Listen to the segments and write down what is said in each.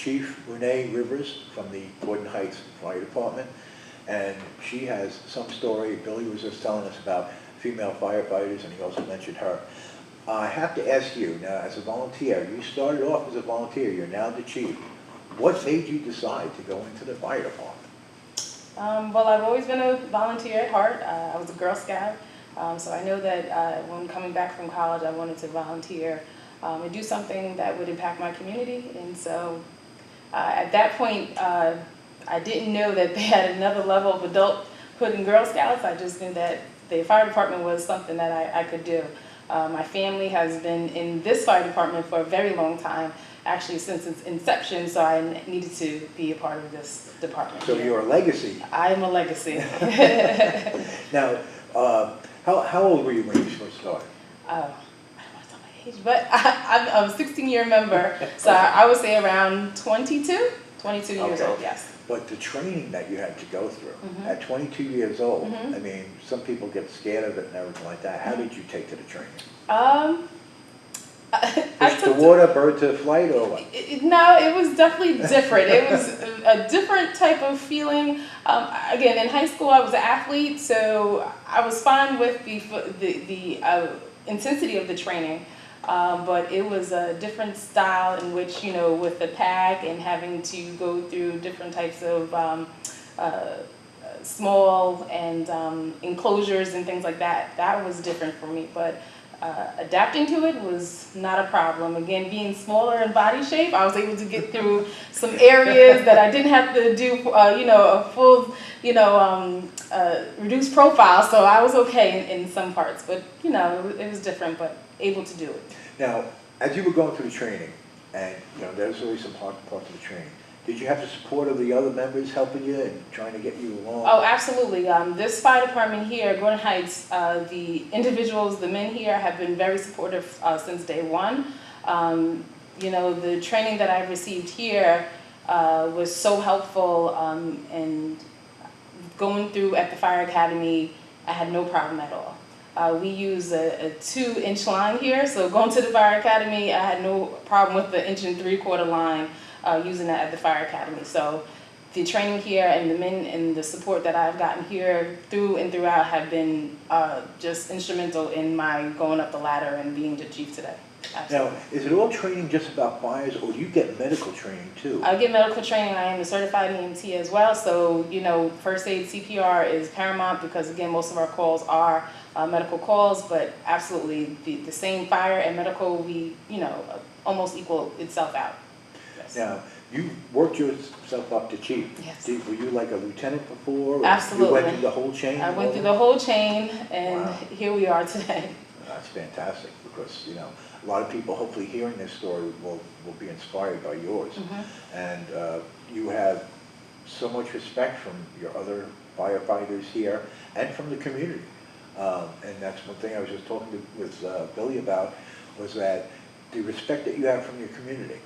Chief Renee Rivers from the Gordon Heights Fire Department, and she has some story. Billy was just telling us about female firefighters, and he also mentioned her. I have to ask you, now as a volunteer, you started off as a volunteer, you're now the chief. What made you decide to go into the fire department? Well, I've always been a volunteer at heart. I was a Girl Scout, so I know that when coming back from college, I wanted to volunteer and do something that would impact my community. And so at that point, I didn't know that they had another level of adulthood in Girl Scouts. I just knew that the fire department was something that I could do. My family has been in this fire department for a very long time, actually since its inception, so I needed to be a part of this department. So you're a legacy. I am a legacy. Now, how old were you when you first started? I don't want to tell my age, but I'm a 16-year member, so I would say around 22 years old, yes. But the training that you had to go through at 22 years old, I mean, some people get scared of it and everything like that. How did you take to the training? Push to water, bird to flight, or what? No, it was definitely different. It was a different type of feeling. Again, in high school, I was an athlete, so I was fine with the intensity of the training. But it was a different style in which, you know, with the pack and having to go through different types of small and enclosures and things like that. That was different for me, but adapting to it was not a problem. Again, being smaller in body shape, I was able to get through some areas that I didn't have to do, you know, a full, you know, reduced profile. So I was okay in some parts, but you know, it was different, but able to do it. Now, as you were going through the training, and you know, there's always some hard parts of the training, did you have the support of the other members helping you and trying to get you along? Oh, absolutely. This fire department here, Gordon Heights, the individuals, the men here have been very supportive since day one. You know, the training that I've received here was so helpful, and going through at the fire academy, I had no problem at all. We use a 2-inch line here, so going to the fire academy, I had no problem with the 1 3/4 line. Using that at the fire academy. So the training here and the men and the support that I've gotten here through and throughout have been just instrumental in my going up the ladder and being the chief today. Absolutely. Now, is it all training just about fires, or do you get medical training too? I get medical training. I am a certified EMT as well. So, you know, first aid CPR is paramount because, again, most of our calls are medical calls, but absolutely the same fire and medical, we, you know, almost equal itself out. Now, you worked yourself up to chief. Yes. Were you like a lieutenant before? Or absolutely. You went through the whole chain? I went through the whole chain, and wow. Here we are today. That's fantastic because, you know, a lot of people hopefully hearing this story will be inspired by yours. And you have so much respect from your other firefighters here and from the community. And that's one thing I was just talking with Billy about, was that the respect that you have from your community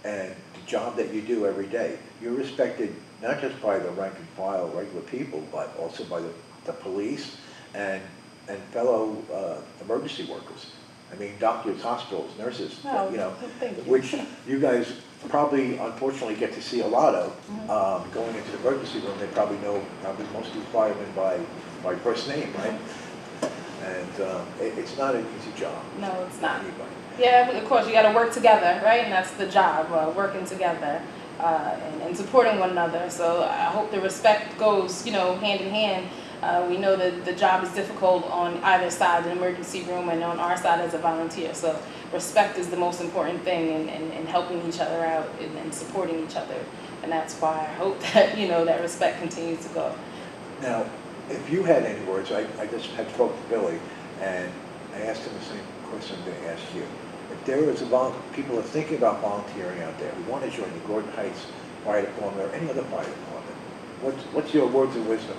and the job that you do every day. You're respected not just by the rank and file regular people, but also by the police and fellow emergency workers. I mean, doctors, hospitals, nurses, oh, you know, thank you. Which you guys probably unfortunately get to see a lot of. Going into the emergency room, they probably know most of the firemen by first name, right? And it's not an easy job. No, it's not. Anybody. Yeah, of course, you got to work together, right? And that's the job, working together and supporting one another. So I hope the respect goes, you know, hand in hand. We know that the job is difficult on either side, the emergency room and on our side as a volunteer. So respect is the most important thing in helping each other out and supporting each other. And that's why I hope that, you know, that respect continues to go. Now, if you had any words, I just had spoke to Billy and I asked him the same question I'm going to ask you. If there was people are thinking about volunteering out there who want to join the Gordon Heights Fire Department or any other fire department, what's your words of wisdom?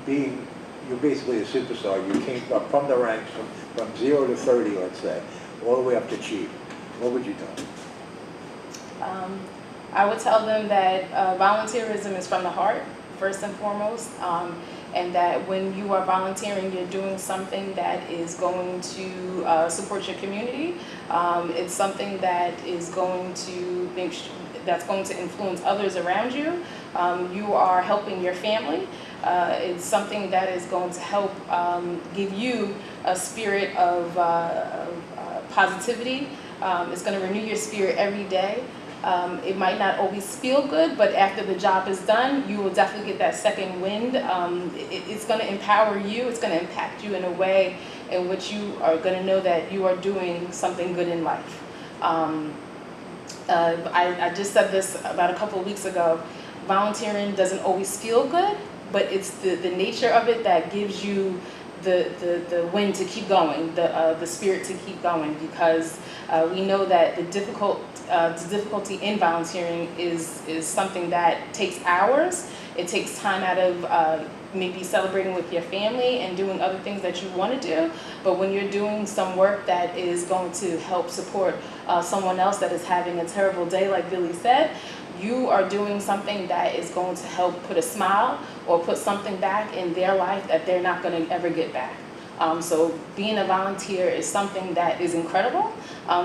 Being, you're basically a superstar. You came from the ranks from 0 to 30, let's say, all the way up to chief. What would you tell them? I would tell them that volunteerism is from the heart, first and foremost. And that when you are volunteering, you're doing something that is going to support your community. It's something that is going to that's going to influence others around you. You are helping your family. It's something that is going to help give you a spirit of positivity. It's going to renew your spirit every day. It might not always feel good, but after the job is done, you will definitely get that second wind. It's going to empower you. It's going to impact you in a way in which you are going to know that you are doing something good in life. I just said this about a couple of weeks ago. Volunteering doesn't always feel good, but it's the nature of it that gives you the wind to keep going, the spirit to keep going, because we know that the difficulty in volunteering is something that takes hours. It takes time out of maybe celebrating with your family and doing other things that you want to do. But when you're doing some work that is going to help support someone else that is having a terrible day, like Billy said, you are doing something that is going to help put a smile or put something back in their life that they're not going to ever get back. So being a volunteer is something that is incredible,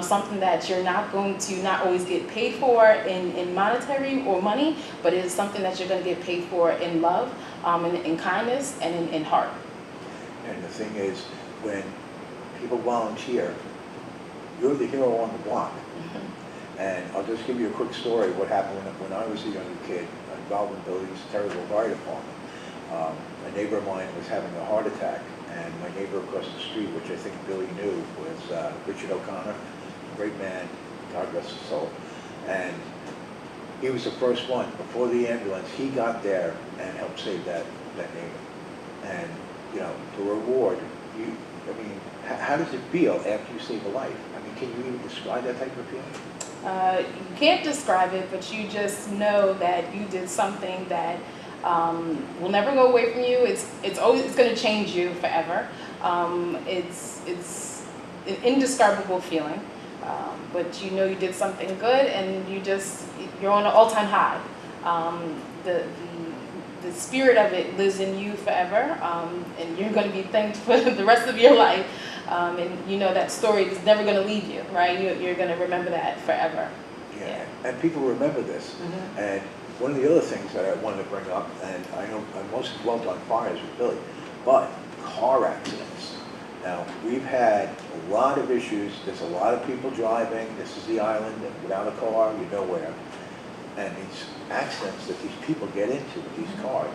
something that you're not going to not always get paid for in monetary or money, but it is something that you're going to get paid for in love, in kindness, and in heart. And the thing is, when people volunteer, you're the hero on the block. And I'll just give you a quick story of what happened when I was a younger kid involved in Billy's terrible fire department. A neighbor of mine was having a heart attack, and my neighbor across the street, which I think Billy knew, was Richard O'Connor, a great man, God rest his soul. And he was the first one. Before the ambulance, he got there and helped save that neighbor. And, you know, the reward, how does it feel after you save a life? I mean, can you even describe that type of feeling? You can't describe it, but you just know that you did something that will never go away from you. It's going to change you forever. It's an indescribable feeling, but you know you did something good, and you're on an all-time high. The spirit of it lives in you forever, and you're going to be thanked for the rest of your life. And you know that story is never going to leave you, right? You're going to remember that forever. Yeah, and people remember this. And one of the other things that I wanted to bring up, and I know I mostly dwelt on fires with Billy, but car accidents. Now, we've had a lot of issues. There's a lot of people driving. This is the island, and without a car, you're nowhere. And these accidents that these people get into with these cars,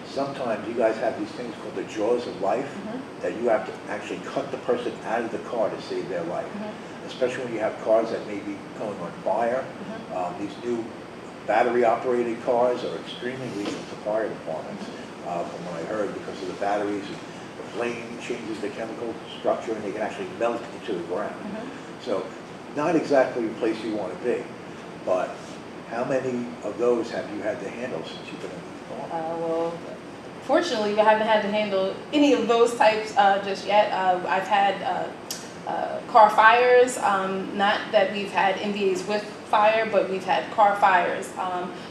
sometimes you guys have these things called the jaws of life, that you have to actually cut the person out of the car to save their life. Especially when you have cars that may be going on fire. These new battery-operated cars are extremely lethal to fire departments, from what I heard, because of the batteries. The flame changes the chemical structure, and they can actually melt into the ground. So, not exactly a place you want to be, but how many of those have you had to handle since you've been in the car? Well, fortunately, we haven't had to handle any of those types just yet. I've had car fires, not that we've had MVAs with fire, but we've had car fires.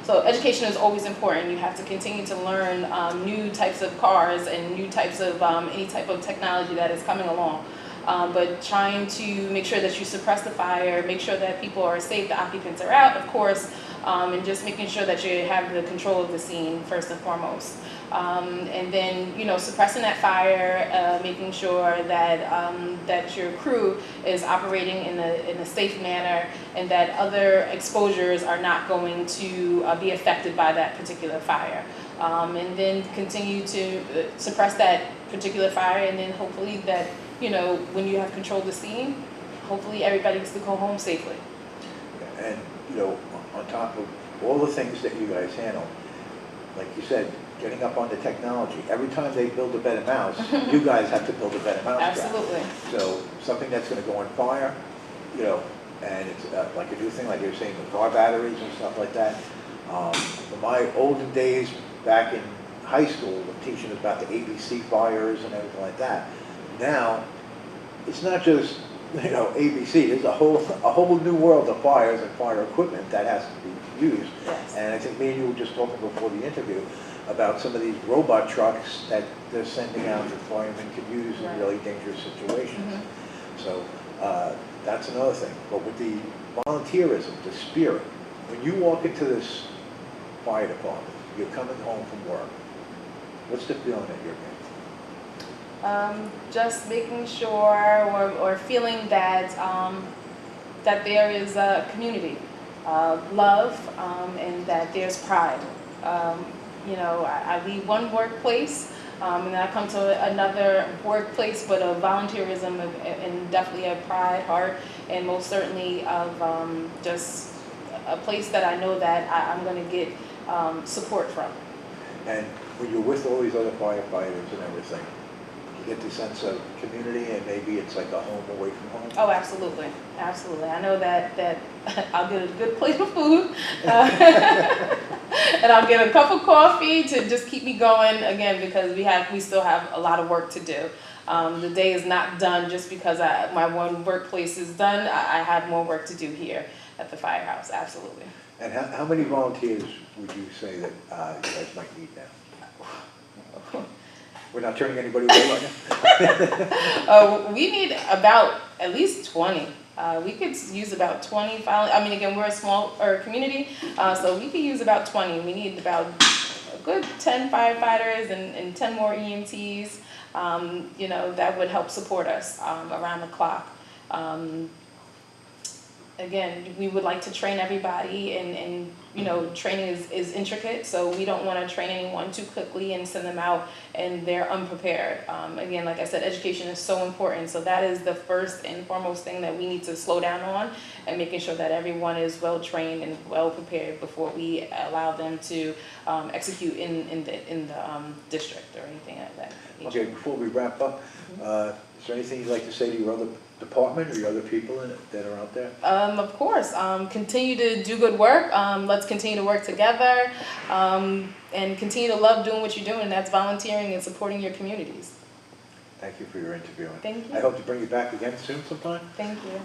So education is always important. You have to continue to learn new types of cars and new types of any type of technology that is coming along. But trying to make sure that you suppress the fire, make sure that people are safe, the occupants are out, of course, and just making sure that you have the control of the scene first and foremost. And then, you know, suppressing that fire, making sure that that your crew is operating in a safe manner, and that other exposures are not going to be affected by that particular fire. And then continue to suppress that particular fire, and then hopefully that, you know, when you have control of the scene, hopefully everybody gets to go home safely. And, you know, on top of all the things that you guys handle, like you said, getting up on the technology. Every time they build a better mouse, you guys have to build a better mousetrap. Absolutely. So something that's going to go on fire, you know, and it's like a new thing, like you're saying, the car batteries and stuff like that. From my olden days back in high school, teaching about the ABC fires and everything like that. Now, it's not just, you know, ABC. There's a whole new world of fires and fire equipment that has to be used. Yes. And I think me and you were just talking before the interview about some of these robot trucks that they're sending out that firemen can use in really dangerous situations. So that's another thing. But with the volunteerism, the spirit, When you walk into this fire department, you're coming home from work, what's the feeling that you're getting? Just making sure or feeling that that there is a community, love, and that there's pride. You know, I leave one workplace and then I come to another workplace, but of volunteerism and definitely of pride, heart, and most certainly of just a place that I know that I'm going to get support from. And when you're with all these other firefighters and everything, you get the sense of community and maybe it's like a home away from home? Oh, absolutely, absolutely. I know that I'll get a good plate of food, and I'll get a cup of coffee to just keep me going. Again, because we still have a lot of work to do. The day is not done just because my one workplace is done. I have more work to do here at the firehouse. Absolutely. And how many volunteers would you say that you guys might need now? We're not turning anybody away right now? We need about at least 20. We could use about 20. I mean, again, we're a small community, so we could use about 20. We need about a good 10 firefighters and 10 more EMTs. You know, that would help support us around the clock. Again, we would like to train everybody, and you know, training is intricate, so we don't want to train anyone too quickly and send them out and they're unprepared. Again, like I said, education is so important, so that is the first and foremost thing that we need to slow down on, and making sure that everyone is well trained and well prepared before we allow them to execute in the district or anything like that. Okay, before we wrap up, is there anything you'd like to say to your other department or your other people in it that are out there? Of course, continue to do good work. Let's continue to work together and continue to love doing what you're doing, and that's volunteering and supporting your communities. Thank you for your interview. Thank you. I hope to bring you back again soon sometime. Thank you.